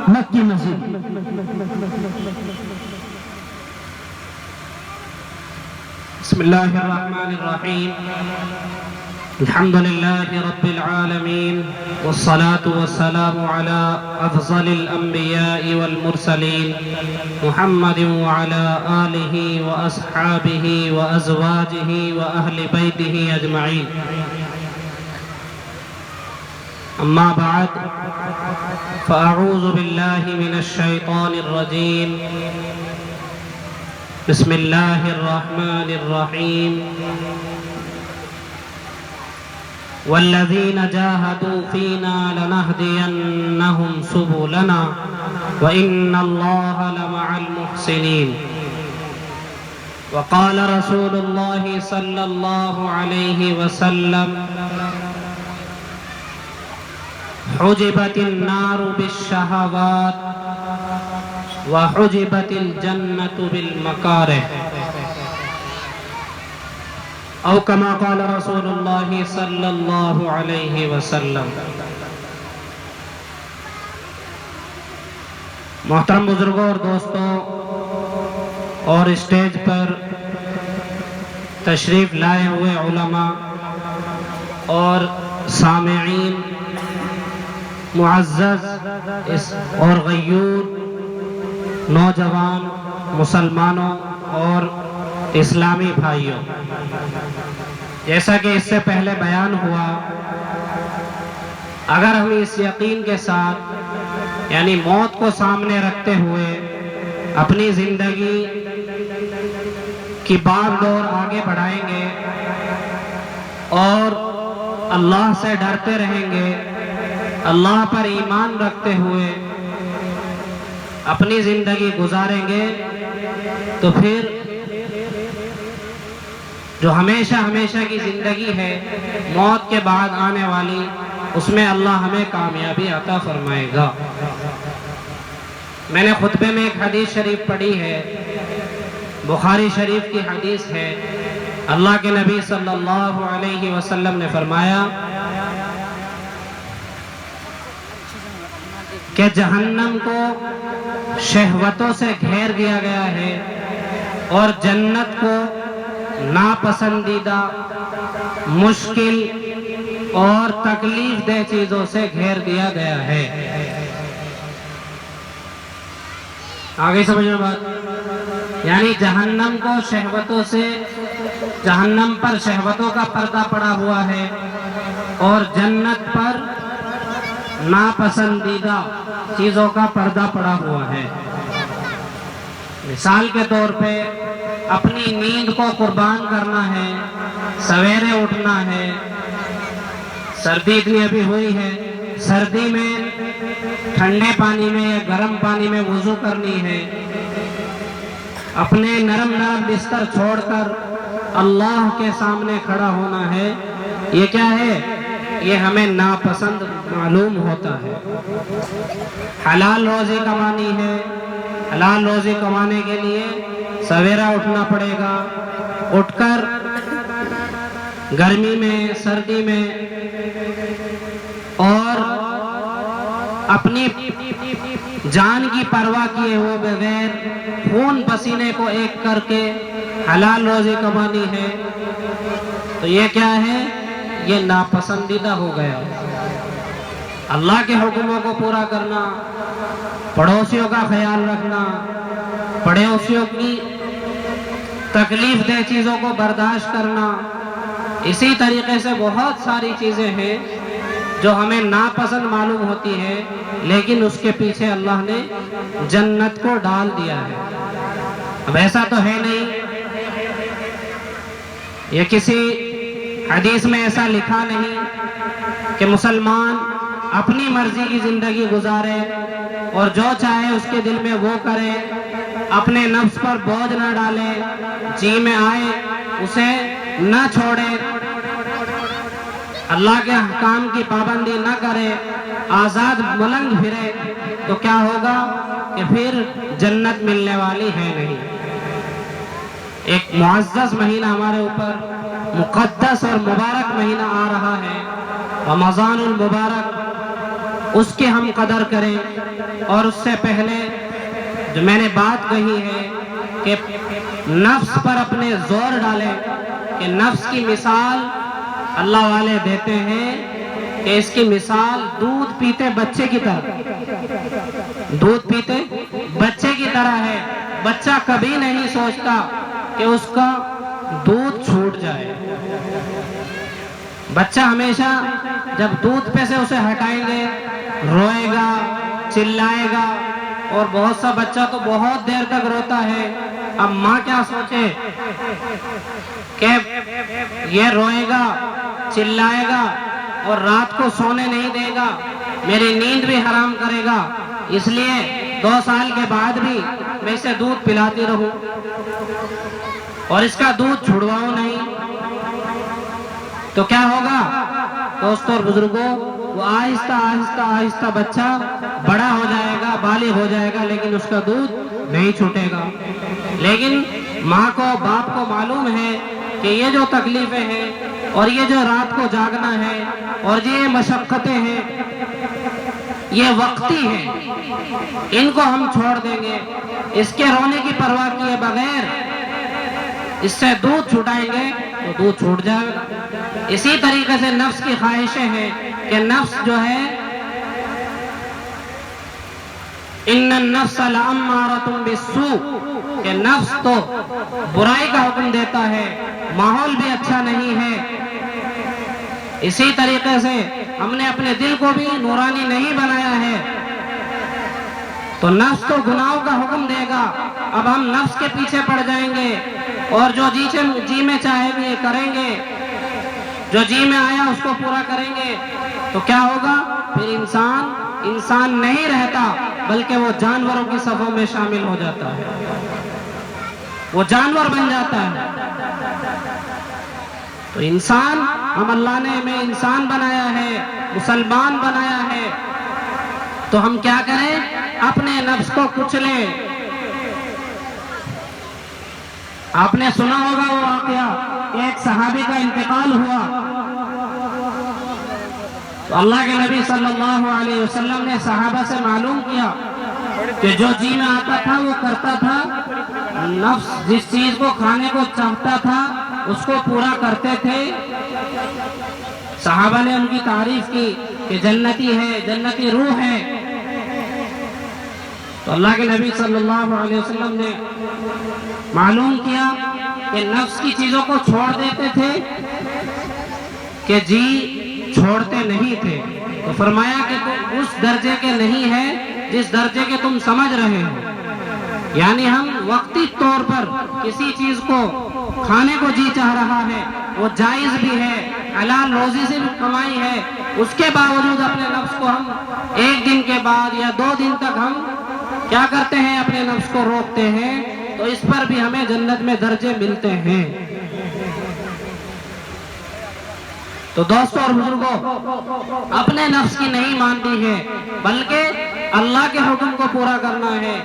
مکی مسجد. بسم الله الرحمن الرحيم. الحمد لله رب العالمين، والصلاة والسلام على أفضل الأنبياء والمرسلين محمد وعلى آله وأصحابه وأزواجه وأهل بيته أجمعين. أما بعد، فأعوذ بالله من الشيطان الرجيم. بسم الله الرحمن الرحيم. والذين جاهدوا فينا لنهدينهم سبلنا وإن الله لمع المحسنين. وقال رسول الله صلى الله عليه وسلم: حجبت النار بالشهوات وحجبت الجنة بالمكاره، او كما قال رسول الله صلی اللہ علیہ وسلم. محترم بزرگوں اور دوستوں اور اسٹیج پر تشریف لائے ہوئے علماء اور سامعین، معزز اور غیور نوجوان مسلمانوں اور اسلامی بھائیوں، جیسا کہ اس سے پہلے بیان ہوا، اگر ہم اس یقین کے ساتھ یعنی موت کو سامنے رکھتے ہوئے اپنی زندگی کی بار دور آگے بڑھائیں گے اور اللہ سے ڈرتے رہیں گے، اللہ پر ایمان رکھتے ہوئے اپنی زندگی گزاریں گے، تو پھر جو ہمیشہ ہمیشہ کی زندگی ہے موت کے بعد آنے والی، اس میں اللہ ہمیں کامیابی عطا فرمائے گا. میں نے خطبے میں ایک حدیث شریف پڑھی ہے، بخاری شریف کی حدیث ہے. اللہ کے نبی صلی اللہ علیہ وسلم نے فرمایا کہ جہنم کو شہوتوں سے گھیر دیا گیا ہے اور جنت کو ناپسندیدہ، مشکل اور تکلیف دہ چیزوں سے گھیر دیا گیا ہے. آگے سمجھنا بات، یعنی جہنم کو شہوتوں سے، جہنم پر شہوتوں کا پردہ پڑا ہوا ہے اور جنت پر ناپسندیدہ چیزوں کا پردہ پڑا ہوا ہے. مثال کے طور پہ اپنی نیند کو قربان کرنا ہے، سویرے اٹھنا ہے. سردی اتنی ابھی ہوئی ہے، سردی میں ٹھنڈے پانی میں یا گرم پانی میں وضو کرنی ہے، اپنے نرم نرم بستر چھوڑ کر اللہ کے سامنے کھڑا ہونا ہے. یہ کیا ہے؟ یہ ہمیں ناپسند معلوم ہوتا ہے. حلال روزی کمانی ہے، حلال روزی کمانے کے لیے سویرا اٹھنا پڑے گا. اٹھ کر گرمی میں، سردی میں اور اپنی جان کی پرواہ کیے ہوئے بغیر خون پسینے کو ایک کر کے حلال روزی کمانی ہے. تو یہ کیا ہے؟ یہ ناپسندیدہ ہو گیا. اللہ کے حکموں کو پورا کرنا، پڑوسیوں کا خیال رکھنا، پڑوسیوں کی تکلیف دہ چیزوں کو برداشت کرنا، اسی طریقے سے بہت ساری چیزیں ہیں جو ہمیں ناپسند معلوم ہوتی ہے، لیکن اس کے پیچھے اللہ نے جنت کو ڈال دیا ہے. اب ایسا تو ہے نہیں، یہ کسی حدیث میں ایسا لکھا نہیں کہ مسلمان اپنی مرضی کی زندگی گزارے اور جو چاہے اس کے دل میں وہ کرے، اپنے نفس پر بوجھ نہ ڈالے، جی میں آئے اسے نہ چھوڑے، اللہ کے احکام کی پابندی نہ کرے، آزاد ملنگ پھرے. تو کیا ہوگا کہ پھر جنت ملنے والی ہے نہیں. ایک معزز مہینہ ہمارے اوپر، مقدس اور مبارک مہینہ آ رہا ہے، رمضان المبارک. اس کی ہم قدر کریں. اور اس سے پہلے جو میں نے بات کہی ہے کہ نفس پر اپنے زور ڈالیں کہ نفس کی مثال اللہ والے دیتے ہیں کہ اس کی مثال دودھ پیتے بچے کی طرح، دودھ پیتے بچے کی طرح ہے. بچہ کبھی نہیں سوچتا کہ اس کا دودھ چھوٹ جائے. بچہ ہمیشہ جب دودھ پہ سے اسے ہٹائیں گے روئے گا، چلائے گا، اور بہت سا بچہ تو بہت دیر تک روتا ہے. اب ماں کیا سوچے کہ یہ روئے گا، چلائے گا اور رات کو سونے نہیں دے گا، میری نیند بھی حرام کرے گا، اس لیے 2 سال کے بعد بھی میں اسے دودھ پلاتی رہوں اور اس کا دودھ چھڑواؤں نہیں. تو کیا ہوگا دوستوں اور بزرگوں؟ وہ آہستہ آہستہ آہستہ بچہ بڑا ہو جائے گا، بالغ ہو جائے گا، لیکن اس کا دودھ نہیں چھوٹے گا. لیکن ماں کو، باپ کو معلوم ہے کہ یہ جو تکلیفیں ہیں اور یہ جو رات کو جاگنا ہے اور یہ مشقتیں ہیں یہ وقتی ہیں، ان کو ہم چھوڑ دیں گے. اس کے رونے کی پرواہ کیے بغیر اس سے دودھ چھٹائیں گے تو دودھ چھوٹ جائے گا. اسی طریقے سے نفس کی خواہشیں ہیں کہ نفس جو ہے ان النفس لامارۃ بالسوء، کہ نفس تو برائی کا حکم دیتا ہے، ماحول بھی اچھا نہیں ہے. اسی طریقے سے ہم نے اپنے دل کو بھی نورانی نہیں بنایا ہے، تو نفس تو گناہوں کا حکم دے گا. اب ہم نفس کے پیچھے پڑ جائیں گے اور جو جی میں چاہے گے کریں گے، جو جی میں آیا اس کو پورا کریں گے، تو کیا ہوگا؟ پھر انسان نہیں رہتا بلکہ وہ جانوروں کی صفوں میں شامل ہو جاتا ہے، وہ جانور بن جاتا ہے. تو انسان، ہم اللہ نے ہمیں انسان بنایا ہے، مسلمان بنایا ہے، تو ہم کیا کریں؟ اپنے نفس کو کچلیں. آپ نے سنا ہوگا وہ واقعہ کہ ایک صحابی کا انتقال ہوا تو اللہ کے نبی صلی اللہ علیہ وسلم نے صحابہ سے معلوم کیا کہ جو جی میں آتا تھا وہ کرتا تھا، نفس جس چیز کو کھانے کو چاہتا تھا اس کو پورا کرتے تھے. صحابہ نے ان کی تعریف کی کہ جنتی ہے، جنتی روح ہے. تو اللہ کے نبی صلی اللہ علیہ وسلم نے معلوم کیا کہ نفس کی چیزوں کو چھوڑ دیتے تھے کہ جی چھوڑتے نہیں تھے. تو فرمایا کہ تم اس درجے کے نہیں ہے جس درجے کے تم سمجھ رہے ہو. یعنی ہم وقتی طور پر کسی چیز کو کھانے کو جی چاہ رہا ہے، وہ جائز بھی ہے، حلال روزی سے بھی کمائی ہے، اس کے باوجود اپنے نفس کو ہم 1 دن کے بعد یا 2 دن تک ہم کیا کرتے ہیں؟ اپنے نفس کو روکتے ہیں. تو اس پر بھی ہمیں جنت میں درجے ملتے ہیں. تو دوستوں اور بزرگوں، اپنے نفس کی نہیں مانتی ہے بلکہ اللہ کے حکم کو پورا کرنا ہے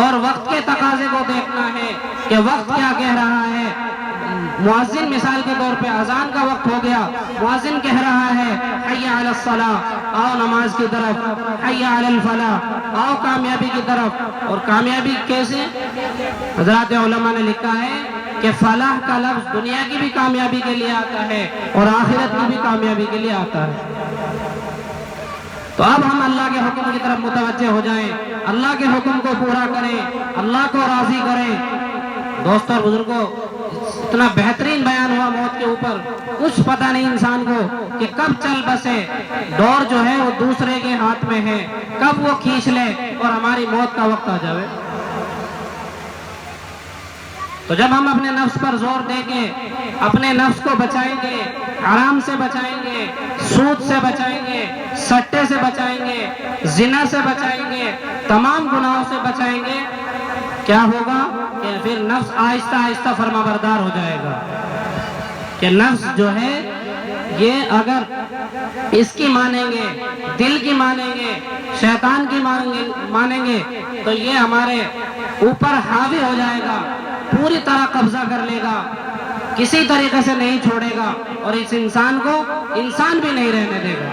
اور وقت کے تقاضے کو دیکھنا ہے کہ وقت کیا کہہ رہا ہے. مؤذن مثال کے طور پہ اذان کا وقت ہو گیا، مؤذن کہہ رہا ہے حی علی الصلاۃ، آؤ نماز کی طرف، حی علی الفلاح، آؤ کامیابی کی طرف. اور کامیابی کیسے؟ حضرات علماء نے لکھا ہے کہ فلاح کا لفظ دنیا کی بھی کامیابی کے لیے آتا ہے اور آخرت کی بھی کامیابی کے لیے آتا ہے. تو اب ہم اللہ کے حکم کی طرف متوجہ ہو جائیں، اللہ کے حکم کو پورا کریں، اللہ کو راضی کریں. دوستوں اور بزرگوں، اتنا بہترین بیان ہوا موت کے اوپر، کچھ پتہ نہیں انسان کو کہ کب چل بسے. ڈور جو ہے وہ دوسرے کے ہاتھ میں ہے، کب وہ کھینچ لے اور ہماری موت کا وقت آ جائے. تو جب ہم اپنے نفس پر زور دے کے اپنے نفس کو بچائیں گے، حرام سے بچائیں گے، سود سے بچائیں گے، سٹے سے بچائیں گے، زنا سے بچائیں گے، تمام گناہوں سے بچائیں گے، کیا ہوگا؟ کہ پھر نفس آہستہ آہستہ فرما بردار ہو جائے گا. کہ نفس جو ہے یہ اگر اس کی مانیں گے، دل کی مانیں گے، شیطان کی مانیں گے تو یہ ہمارے اوپر حاوی ہو جائے گا، پوری طرح قبضہ کر لے گا، کسی طریقے سے نہیں چھوڑے گا اور اس انسان کو انسان بھی نہیں رہنے دے گا.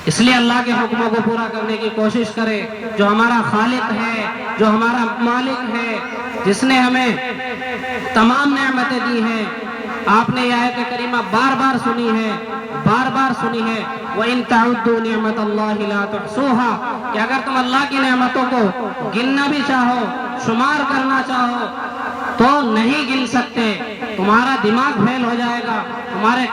اس لیے اللہ کے حکموں کو پورا کرنے کی کوشش کرے. جو ہمارا خالق ہے، جو ہمارا مالک ہے، جس نے ہمیں تمام نعمتیں دی ہیں. آپ نے یہ آیت کریمہ بار بار سنی ہے، بار بار سنی ہے. وَإِن تَعُدُّوا نِعْمَةَ اللَّهِ لَا تُحْصُوهَا، کہ اگر تم اللہ کی نعمتوں کو گننا بھی چاہو، شمار کرنا چاہو تو نہیں گن سکتے. تمہارا دماغ فیل ہو جائے گا، تمہارے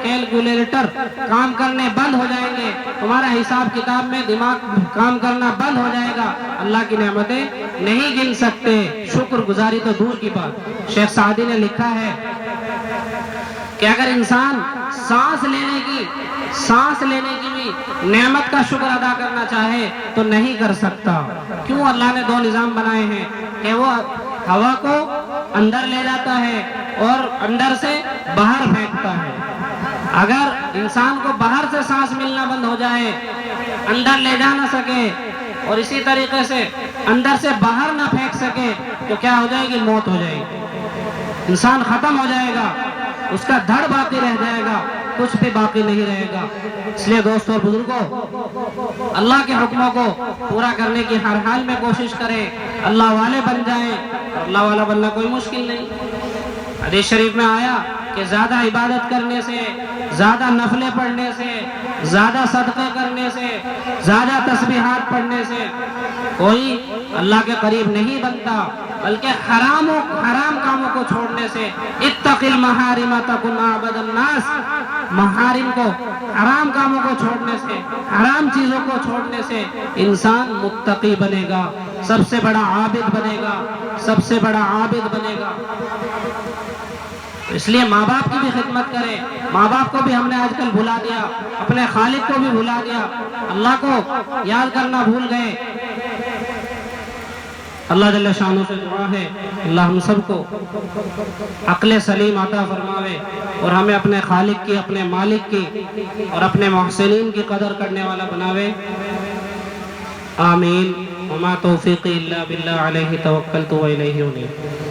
کیلکولیٹر کام کرنے بند ہو جائیں گے، تمہارا حساب کتاب میں دماغ کام کرنا بند ہو جائے گا. اللہ کی نعمتیں نہیں گن سکتے. شکر گزاری تو دور کی بات. شیخ سعدی نے لکھا ہے کہ اگر انسان سانس لینے کی بھی نعمت کا شکر ادا کرنا چاہے تو نہیں کر سکتا. کیوں؟ اللہ نے دو نظام بنائے ہیں کہ وہ ہوا کو اندر لے جاتا ہے اور اندر سے باہر پھینکتا ہے. اگر انسان کو باہر سے سانس ملنا بند ہو جائے، اندر لے جا نہ سکے اور اسی طریقے سے اندر سے باہر نہ پھینک سکے تو کیا ہو جائے گی؟ موت ہو جائے گی. انسان ختم ہو جائے گا، اس کا دھڑ باقی رہ جائے گا، کچھ بھی باقی نہیں رہے گا. اس لیے دوستو اور بزرگوں، اللہ کے حکموں کو پورا کرنے کی ہر حال میں کوشش کریں. اللہ والے بن جائیں. اللہ والا بننا کوئی مشکل نہیں. حدیث شریف میں آیا کہ زیادہ عبادت کرنے سے، زیادہ نفلیں پڑھنے سے، زیادہ صدقے کرنے سے، زیادہ تسبیحات پڑھنے سے کوئی اللہ کے قریب نہیں بنتا، بلکہ حرام کاموں کو چھوڑنے سے. اتق المحارم تکن اعبد الناس، محارم کو، حرام کاموں کو چھوڑنے سے، حرام چیزوں کو چھوڑنے سے انسان متقی بنے گا، سب سے بڑا عابد بنے گا، سب سے بڑا عابد بنے گا. اس لیے ماں باپ کی بھی خدمت کریں. ماں باپ کو بھی ہم نے آج کل بھلا دیا، اپنے خالق کو بھی بھلا دیا، اللہ کو یاد کرنا بھول گئے. اللہ جل شانہ سے دعا ہے اللہ ہم سب کو عقل سلیم عطا فرماوے اور ہمیں اپنے خالق کی، اپنے مالک کی اور اپنے محسنین کی قدر کرنے والا بناوے. آمین. وما توفیقی الا باللہ علیہ توکلت و الیہ انیب.